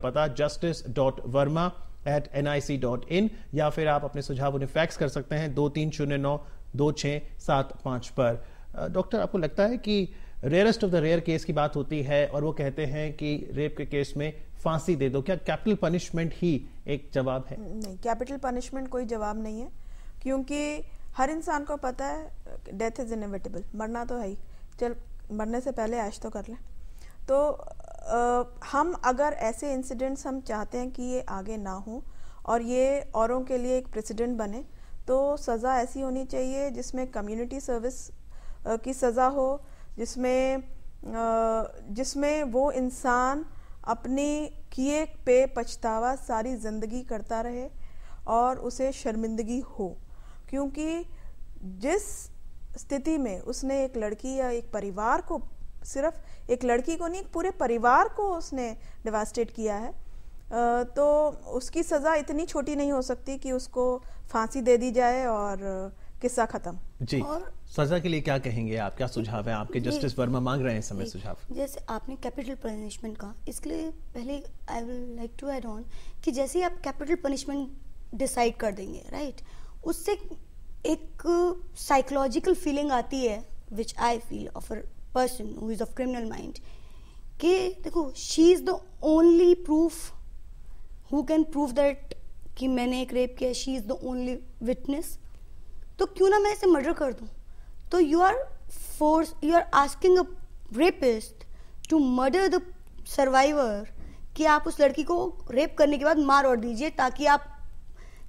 पता justice.verma@nic.in या फिर आप अपने सुझाव उन्हें फैक्स कर सकते हैं 23092675 पर। डॉक्टर, आपको लगता है कि rarest of the rare case की बात होती है और वो कहते हैं कि रेप के केस में फांसी दे दो, क्या कैपिटल पनिशमेंट ही एक जवाब है? नहीं, कैपिटल पनिशमेंट कोई जवाब नहीं है, क्योंकि हर इंसान को पता है डेथ इज इनएविटेबल, मरना तो है ही, चल मरने से पहले ऐश तो कर ले। तो हम अगर ऐसे इंसिडेंट्स हम चाहते हैं कि ये आगे ना हो और ये औरों के लिए एक प्रेसिडेंट बने, तो सज़ा ऐसी होनी चाहिए जिसमें कम्युनिटी सर्विस की सज़ा हो, जिसमें वो इंसान अपनी किए पे पछतावा सारी ज़िंदगी करता रहे और उसे शर्मिंदगी हो, क्योंकि जिस स्थिति में उसने एक लड़की या एक परिवार को, सिर्फ एक लड़की को नहीं, पूरे परिवार को उसने डिवास्टेट किया है, तो उसकी सज़ा इतनी छोटी नहीं हो सकती कि उसको फांसी दे दी जाए और किस्सा खत्म। जी, और सजा के लिए क्या कहेंगे आप, क्या सुझाव है आपके? जस्टिस वर्मा मांग रहे हैं इस समय सुझाव। जैसे आपने कैपिटल पनिशमेंट का, इसके लिए पहले I will like to add on कि जैसे ही आप कैपिटल पनिशमेंट डिसाइड कर देंगे, राइट, उससे एक साइकोलॉजिकल फीलिंग आती है which I feel of a person who is of criminal mind, कि देखो she is the only proof who can prove that कि मैंने एक रेप किया, she is the only witness, तो क्यों ना मैं इसे मर्डर कर दूं। तो you are asking a rapist to murder the survivor, कि आप उस लड़की को रेप करने के बाद मार और दीजिए ताकि आप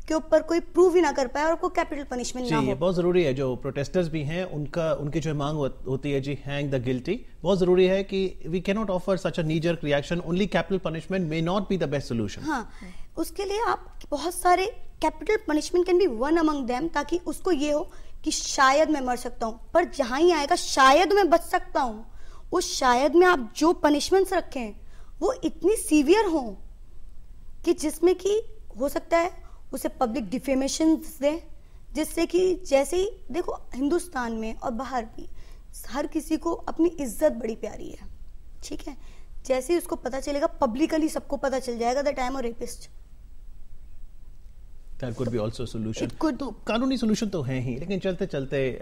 के ऊपर कोई प्रूव ही ना कर पाए और आपको कैपिटल पनिशमेंट ना हो। ये बहुत जरूरी है, जो प्रोटेस्टर्स भी हैं उनकी जो मांग होती है, जी हैंग द गिल्टी, बहुत जरूरी है कि we can not offer such a knee jerk reaction, only capital punishment may not be the best solution. हाँ, उसके लिए आप बहुत सारे capital punishment can be one among them, ताकि उसको ये हो कि शायद मैं मर सकता हूँ, पर जहां ही आएगा शायद मैं बच सकता हूँ, उस शायद में आप जो पनिशमेंट्स रखें वो इतनी सीवियर हो कि जिसमें कि हो सकता है उसे पब्लिक डिफेमेशन दें, जिससे कि जैसे ही देखो हिंदुस्तान में और बाहर भी हर किसी को अपनी इज्जत बड़ी प्यारी है, ठीक है, जैसे ही उसको पता चलेगा, पब्लिकली सबको पता चल जाएगा that I am a rapist, That could be also a solution. तो कानूनी सोल्यूशन तो है ही, लेकिन चलते चलते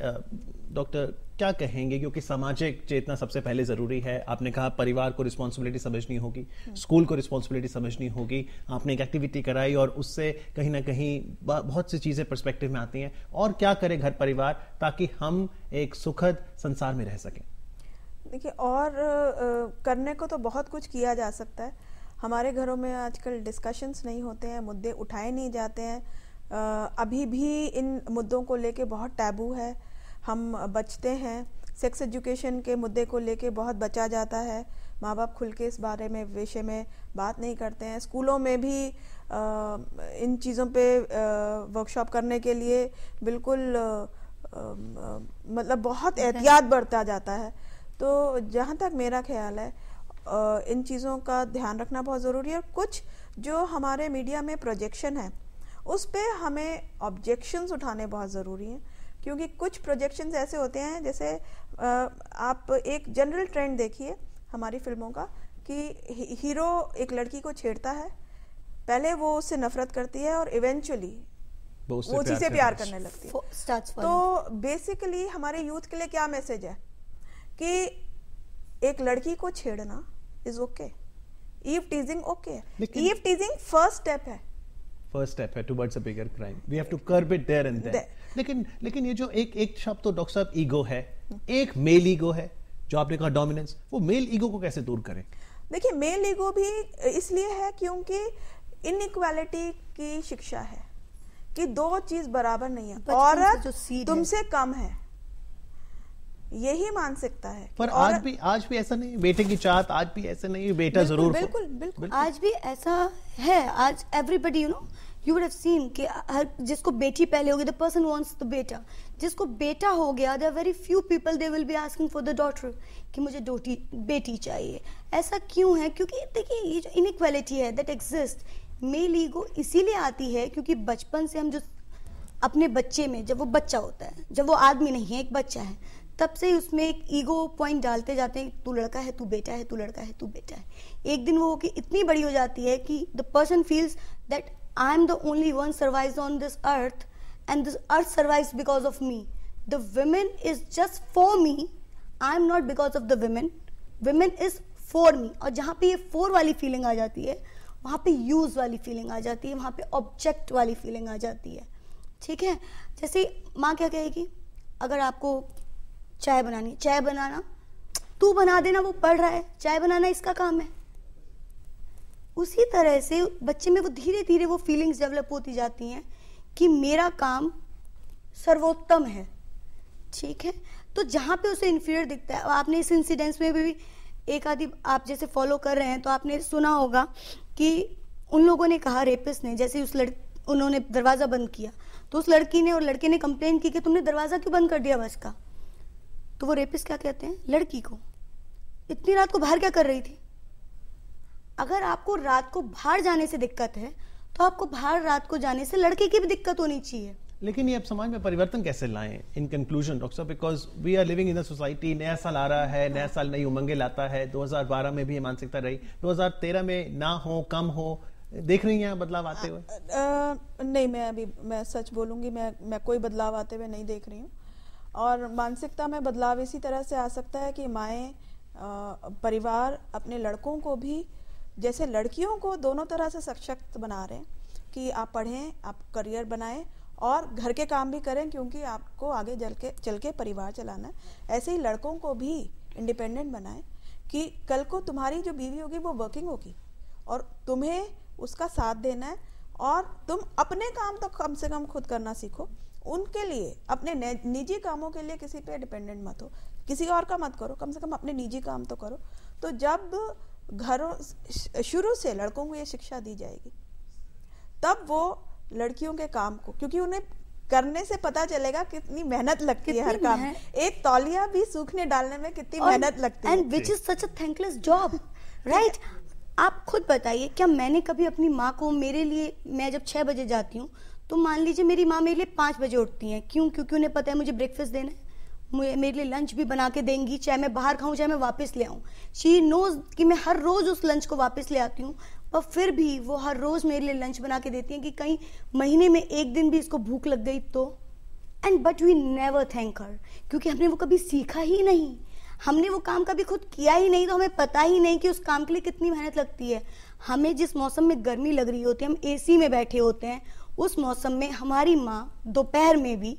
डॉक्टर क्या कहेंगे, क्योंकि सामाजिक चेतना सबसे पहले जरूरी है। आपने कहा परिवार को रिस्पॉन्सिबिलिटी समझनी होगी, स्कूल को रिस्पॉन्सिबिलिटी समझनी होगी, आपने एक एक्टिविटी कराई और उससे कहीं ना कहीं बहुत सी चीजें पर्सपेक्टिव में आती हैं। और क्या करे घर परिवार ताकि हम एक सुखद संसार में रह सकें? देखिए, और करने को तो बहुत कुछ किया जा सकता है। हमारे घरों में आजकल डिस्कशंस नहीं होते हैं, मुद्दे उठाए नहीं जाते हैं, अभी भी इन मुद्दों को लेके बहुत टैबू है, हम बचते हैं। सेक्स एजुकेशन के मुद्दे को लेके बहुत बचा जाता है, माँ बाप खुल के इस बारे में विषय में बात नहीं करते हैं। स्कूलों में भी इन चीज़ों पे वर्कशॉप करने के लिए बिल्कुल मतलब बहुत एहतियात बरता जाता है। तो जहाँ तक मेरा ख्याल है इन चीज़ों का ध्यान रखना बहुत ज़रूरी है। कुछ जो हमारे मीडिया में प्रोजेक्शन है उस पे हमें ऑब्जेक्शंस उठाने बहुत ज़रूरी हैं, क्योंकि कुछ प्रोजेक्शंस ऐसे होते हैं, जैसे आप एक जनरल ट्रेंड देखिए हमारी फिल्मों का, कि हीरो एक लड़की को छेड़ता है, पहले वो उससे नफरत करती है और इवेंचुअली वो उसी से प्यार करने लगती है। तो बेसिकली हमारे यूथ के लिए क्या मैसेज है कि एक लड़की को छेड़ना is okay, eve teasing okay, eve teasing first step है towards a bigger crime, we have to curb it there and there. लेकिन ये जो एक शब्द तो डॉक्टर साहब ईगो है, एक मेल ईगो है, जो आपने कहा डोमिनेंस, वो मेल ईगो को कैसे दूर करें? देखिए, मेल ईगो भी इसलिए है क्योंकि इनइक्वालिटी की शिक्षा है कि दो चीज बराबर नहीं है, औरत तुमसे कम है, यही मानसिकता है। पर आज भी ऐसा नहीं, बेटे की चाहत आज भी ऐसा नहीं, बेटा जरूर। बिल्कुल आज भी ऐसा है। आज everybody you would have seen कि हर जिसको बेटी पहले होगी, द पर्सन वांट्स द बेटा, जिसको बेटा हो गया, there are very few people they will be asking for the daughter, कि मुझे बेटी चाहिए। ऐसा क्यों है? क्योंकि देखिए ये जो इनइक्वालिटी है दैट एग्जिस्ट, मेल ईगो इसीलिए आती है क्योंकि बचपन से हम जो अपने बच्चे में, जब वो बच्चा होता है, जब वो आदमी नहीं है, एक बच्चा है, तब से ही उसमें एक ईगो पॉइंट डालते जाते हैं, तू लड़का है, तू बेटा है, तू लड़का है, तू बेटा है। एक दिन वो कि इतनी बड़ी हो जाती है कि the person feels that I am the only one survives on this earth and this earth survives because of me. The women is just for me, I am not because of the women, women is for me. और जहाँ पे ये four वाली feeling आ जाती है, वहाँ पे use वाली फीलिंग आ जाती है, वहाँ पे ऑब्जेक्ट वाली फीलिंग आ जाती है। ठीक है, जैसे माँ क्या कहेगी, अगर आपको चाय बनानी, चाय बनाना तू बना देना, वो पढ़ रहा है, चाय बनाना इसका काम है। उसी तरह से बच्चे में वो धीरे धीरे वो फीलिंग्स डेवलप होती जाती हैं कि मेरा काम सर्वोत्तम है। ठीक है, तो जहाँ पे उसे इन्फीरियर दिखता है, आपने इस इंसिडेंस में भी एक आदि आप जैसे फॉलो कर रहे हैं तो आपने सुना होगा कि उन लोगों ने कहा, रेपिस्ट ने, जैसे उन्होंने दरवाजा बंद किया तो उस लड़की ने और लड़के ने कंप्लेन की कि तुमने दरवाजा क्यों बंद कर दिया बस का। तो वो रेपिस्ट क्या कहते हैं, लड़की को इतनी रात को बाहर क्या कर रही थी। अगर आपको रात को बाहर जाने से दिक्कत है तो आपको बाहर रात को जाने से लड़के की भी दिक्कत होनी चाहिए। लेकिन ये अब समाज में परिवर्तन कैसे लाएं इन कंक्लूजन डॉक्टर साहब, because we are living in a society, नया साल आ रहा है, नया साल नई उमंगे लाता है। 2012 में भी ये मानसिकता रही, 2013 में ना हो कम हो, देख रही हैं बदलाव आते हुए? नहीं, मैं सच बोलूंगी, मैं कोई बदलाव आते हुए नहीं देख रही हूँ। और मानसिकता में बदलाव इसी तरह से आ सकता है कि माएँ, परिवार अपने लड़कों को भी, जैसे लड़कियों को दोनों तरह से सशक्त बना रहे हैं कि आप पढ़ें, आप करियर बनाएं और घर के काम भी करें, क्योंकि आपको आगे चल के परिवार चलाना है। ऐसे ही लड़कों को भी इंडिपेंडेंट बनाएं कि कल को तुम्हारी जो बीवी होगी वो वर्किंग होगी और तुम्हें उसका साथ देना है, और तुम अपने काम तो कम से कम खुद करना सीखो। उनके लिए, अपने निजी कामों के लिए किसी पे डिपेंडेंट मत हो, किसी और का मत करो, कम से कम अपने निजी काम तो करो। तो जब घरों शुरू से लड़कों को ये शिक्षा दी जाएगी, तब वो लड़कियों के काम को, क्योंकि उन्हें करने से पता चलेगा कितनी मेहनत लगती है हर काम। एक तौलिया भी सूखने डालने में कितनी मेहनत लगती है, and which is such a thankless job, right. आप खुद बताइए, क्या मैंने कभी अपनी माँ को, मेरे लिए मैं जब 6 बजे जाती हूँ तो मान लीजिए मेरी माँ मेरे लिए 5 बजे उठती हैं, क्यों? क्योंकि उन्हें पता है मुझे ब्रेकफास्ट देना है, मेरे लिए लंच भी बना के देंगी, चाहे मैं बाहर खाऊं चाहे मैं वापस ले आऊं। शी नोज कि मैं हर रोज उस लंच को वापस ले आती हूँ, पर फिर भी वो हर रोज मेरे लिए लंच बना के देती हैं कि कहीं महीने में एक दिन भी इसको भूख लग गई तो। And but we never thank her, क्योंकि हमने वो कभी सीखा ही नहीं, हमने वो काम कभी खुद किया ही नहीं, तो हमें पता ही नहीं कि उस काम के लिए कितनी मेहनत लगती है। हमें जिस मौसम में गर्मी लग रही होती है, हम एसी में बैठे होते हैं, उस मौसम में हमारी माँ दोपहर में भी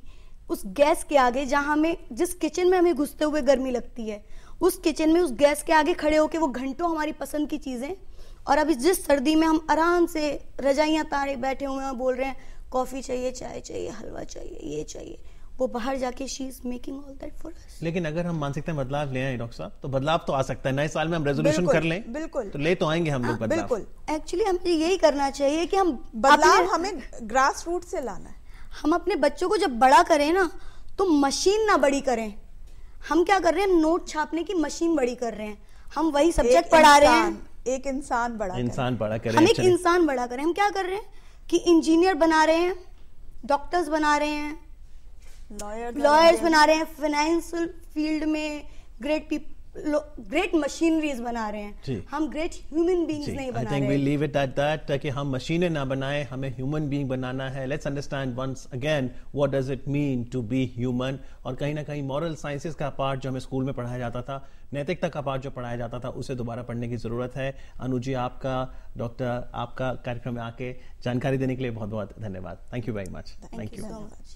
उस गैस के आगे, जहाँ हमें, जिस किचन में हमें घुसते हुए गर्मी लगती है, उस किचन में उस गैस के आगे खड़े होके वो घंटों हमारी पसंद की चीजें, और अभी जिस सर्दी में हम आराम से रजाइयां तारे बैठे हुए हैं, बोल रहे हैं कॉफी चाहिए, चाय चाहिए, हलवा चाहिए, ये चाहिए, वो बाहर जाके she is making all that for us. लेकिन अगर हम मानसिकता में बदलाव ले आए डॉक्टर साहब, तो बदलाव तो आ सकता है। नए साल में हम रेजोल्यूशन कर लें, बिल्कुल, तो ले तो आएंगे हम लोग बदलाव। बिल्कुल, एक्चुअली हमें यही करना चाहिए कि हम बदलाव हमें ग्रास रूट से लाना है। हम अपने बच्चों को जब बड़ा करें ना, तो मशीन ना बड़ी करें। हम क्या कर रहे हैं, नोट छापने की मशीन बड़ी कर रहे हैं, हम वही सब्जेक्ट पढ़ा रहे हैं। एक इंसान बड़ा करें, हम एक इंसान बड़ा करें। हम क्या कर रहे हैं कि इंजीनियर बना रहे हैं, डॉक्टर्स बना रहे हैं, लॉयर्स बना रहे हैं, फाइनेंशियल फील्ड में ग्रेट मशीनरीज बना रहे हैं। हम ग्रेट ह्यूमन बीइंग्स नहीं बना रहे हैं। I think we leave it at that, ताकि हम मशीनें ना बनाएं, हमें ह्यूमन बीइंग बनाना है। Let's understand once again what does it mean to be human. और कहीं ना कहीं मॉरल साइंसेस का पार्ट जो हमें स्कूल में पढ़ाया जाता था, नैतिकता का पार्ट जो पढ़ाया जाता था, उसे दोबारा पढ़ने की जरूरत है। अनु जी, आपका, डॉक्टर, आपका कार्यक्रम में आके जानकारी देने के लिए बहुत बहुत धन्यवाद। Thank you very much. Thank you so much.